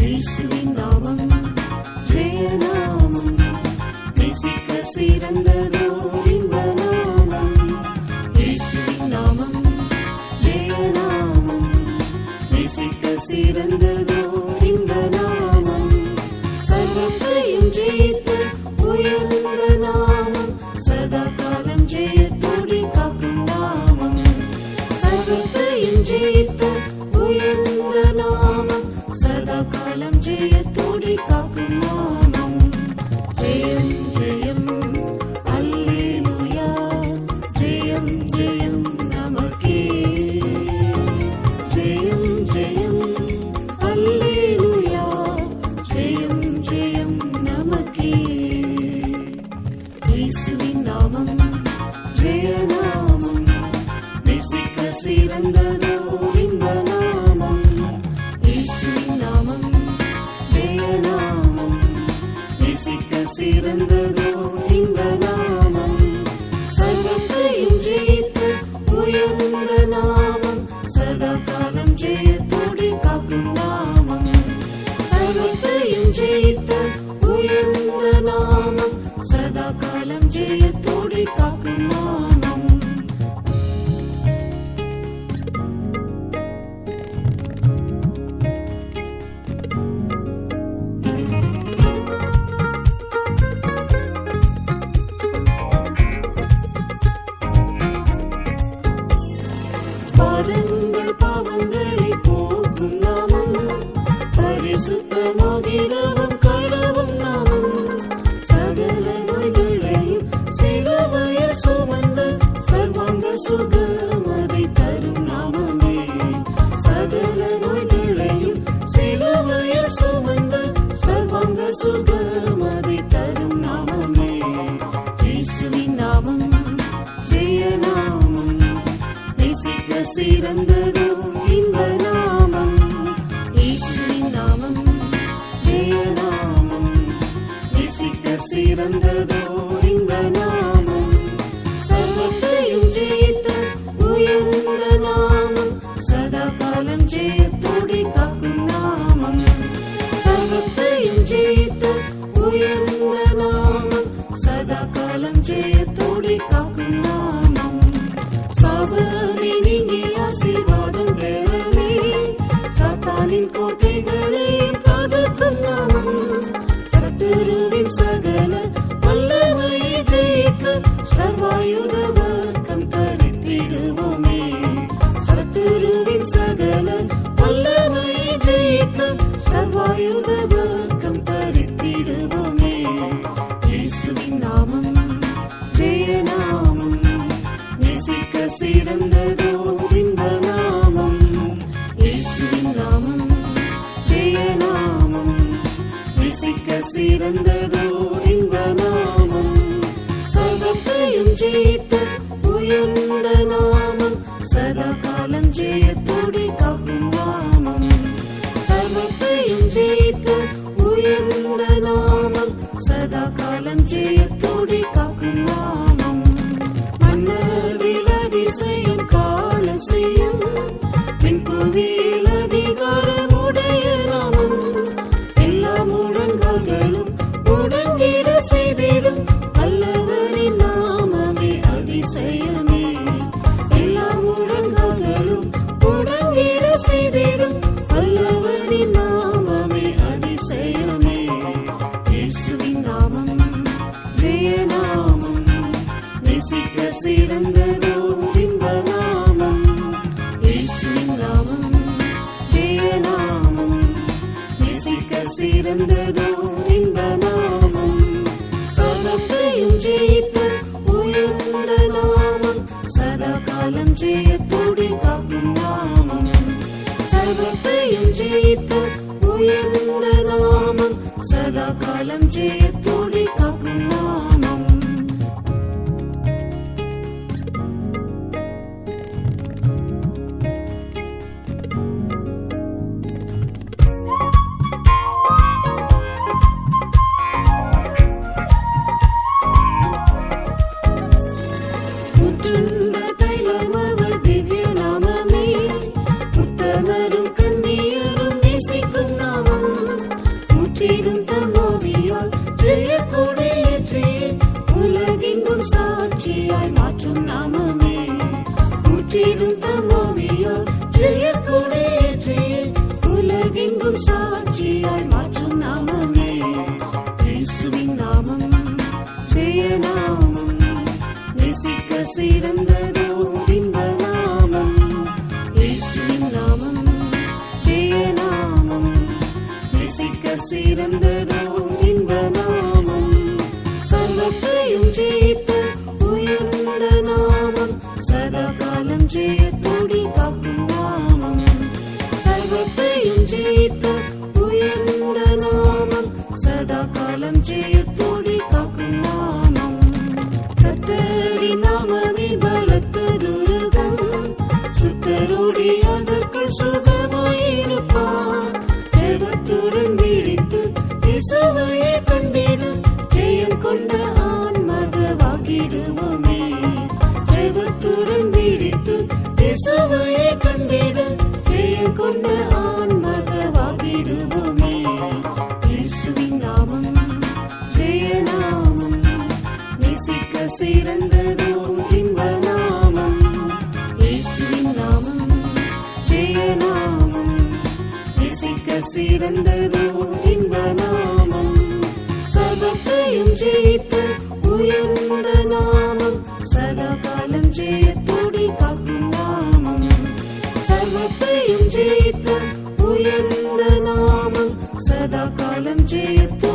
இயேசுவின் நாமம் ஜெயநாமம், நேசிக்க சிறந்ததோர் இன்ப நாமம். இயேசுவின் நாமம் ஜெயநாமம், நேசிக்க சிறந்ததோர் இன்ப நாமம். சர்வத்தையும் ஜெயித்து உயர்ந்த நாமம், சதா காலம் ஜெயத்தோடி காக்கும் நாமம். சர்வத்தையும் ஜெயித்து உயர்ந்த நாமம், சதா காலம் ஜெயத்தோடி காக்கும் நாமம். ஜெயம் ஜெயம் அல்லேலூயா, ஜெயம் ஜெயம் நமக்கே. ஜெயம் ஜெயம் அல்லேலூயா, ஜெயம் ஜெயம் நமக்கே. இயேசுவின் நாமம் ஜெயநாமம், நேசிக்க சிறந்ததோர் இன்ப நாமம். இயேசுவின் நாமம் ஜெயநாமம், நேசிக்க சிறந்ததோர் இன்ப நாமம். சர்வத்தையும் ஜெயித்து உயர்ந்த நாமம், சதா காலம் ஜெயத்தோடி காக்கும் நாமம். சர்வத்தையும் ஜெயித்து உயர்ந்த நாமம், சதா காலம் ஜெயத்தோடி காக்கும் நாமம். பாருங்கள் பாவங்களை போக்கும் நாமம், பரிசுத்தமாகிடவும் கடவும் நாமம். சகல நோய்களையும் சிலுவையில் சுமந்து சர்வாங்க சுகமதை தரும் நாமமே. சகல நோய்களையும் சிலுவையில் சுமந்து சர்வாங்க சுகமதை தரும் நாமமே. இயேசுவின் நாமம் ஜெயநாமம், நேசிக்க சிறந்ததோர் இன்ப நாமம். இயேசுவின் நாமம் ஜெயநாமம், நேசிக்க சிறந்ததோர் இன்ப நாமம். சர்வத்தையும் ஜெயித்து உயர்ந்த நாமம், சதா காலம் ஜெயத்தோடி காக்கும் நாமம். சர்வத்தையும் ஜெயித்து உயர்ந்த நாமம், சதா காலம் ஜெயத்தோடி காக்கும் நாமம். சாபமே நீங்கி ஆசீர்வாதம் பெறவே, சாத்தானின் கோட்டைகளையும் தகர்க்கும் நாமம். சத்துருவின் சகல வல்லமையை ஜெயித்து சர்வாயுத வர்க்கம் தரித்திடுவோமே. சத்துருவின் சகல வல்லமையை ஜெயித்து சர்வாயுத வர்க்கம் தரித்திடுவோமே. இயேசுவின் நாமம் ஜெயநாமம், நேசிக்க சிறந்ததோர் இன்ப நாமம். இயேசுவின் நாமம் ஜெயநாமம், நேசிக்க சிறந்ததோர் இன்ப நாமம். சர்வத்தையும் ஜெயித்து உயர்ந்த நாமம், சதா காலம் ஜெயத்தோடி காக்கும் நாமம். சர்வத்தையும் ஜெயித்து உயர்ந்த நாமம், சதா காலம் ஜெயத்தோடி காக்கும் நாமம். மன்னரில் அதிசயம் காண செய்யும், பெண்புவியில் அதிகாரமுடைய நாமம். எல்லா முழங்கால்களும் முடங்கிட செய்திடும் வல்லவரின் நாமமே அதிசயமே. எல்லா முழங்கால்களும் முடங்கிட செய்திடும் வல்லவரின் நாமமே அதிசயமே. இயேசுவின் நாமம் ஜெயநாமம், நேசிக்க சிறந்ததோர் இன்ப நாமம். இயேசுவின் நாமம் ஜெயநாமம், நேசிக்க சிறந்ததோர் இன்ப நாமம். சர்வத்தையும் ஜெயித்து உயர்ந்த நாமம், சதா காலம் ஜெயத்தோடி காக்கும் நாமம். சர்வத்தையும் ஜெயித்து உயர்ந்த நாமம், சதா காலம் ஜெயத்தோடி காக்கும் நாமம். முற்றுண்ட தைலமவ திவ்ய நாமமே, முத்தமரும் கன்னியரும் நேசிக்கும் நாமம். சிறந்ததோ இன்ப நாமம் சர்வத்தையும் ஜெயித்த உயர்ந்த நாமம் சதா காலம் ஜெயத்தோடி காக்கும் நாமம் சர்வத்தையும் ஜெயித்த உயர்ந்த நாமம் சதா காலம் ஜெயத்தோடி காக்கும் நாமம் கர்த்தரின் நாமமே பலத்த துருகம் சுத்தரோடி அதற்குள் சுகமாயிருப்பார் ஜெபத்துடன் விழித்து இயேசுவையே கண்டிடு ஜெயம் கொண்ட ஆன்மகவாகிடுவோமே ஜெபத்துடன் விழித்து இயேசுவையே கண்டிடு ஜெயம் கொண்ட ஆன்மகவாகிடுவோமே இயேசுவின் நாமம் ஜெயநாமம் நேசிக்க சிறந்ததோ இன்ப நாமம் இயேசுவின் நாமம் ஜெயநாமம் நேசிக்க சிறந்ததோ இன்ப நாமம் சர்வத்தையும் ஜெயித்த உயர்ந்த நாமம் சதா காலம் ஜெயத்தோடி காக்கும் நாமம் சர்வத்தையும் ஜெயித்த உயர்ந்த நாமம் சதா காலம் ஜெயத்தோடி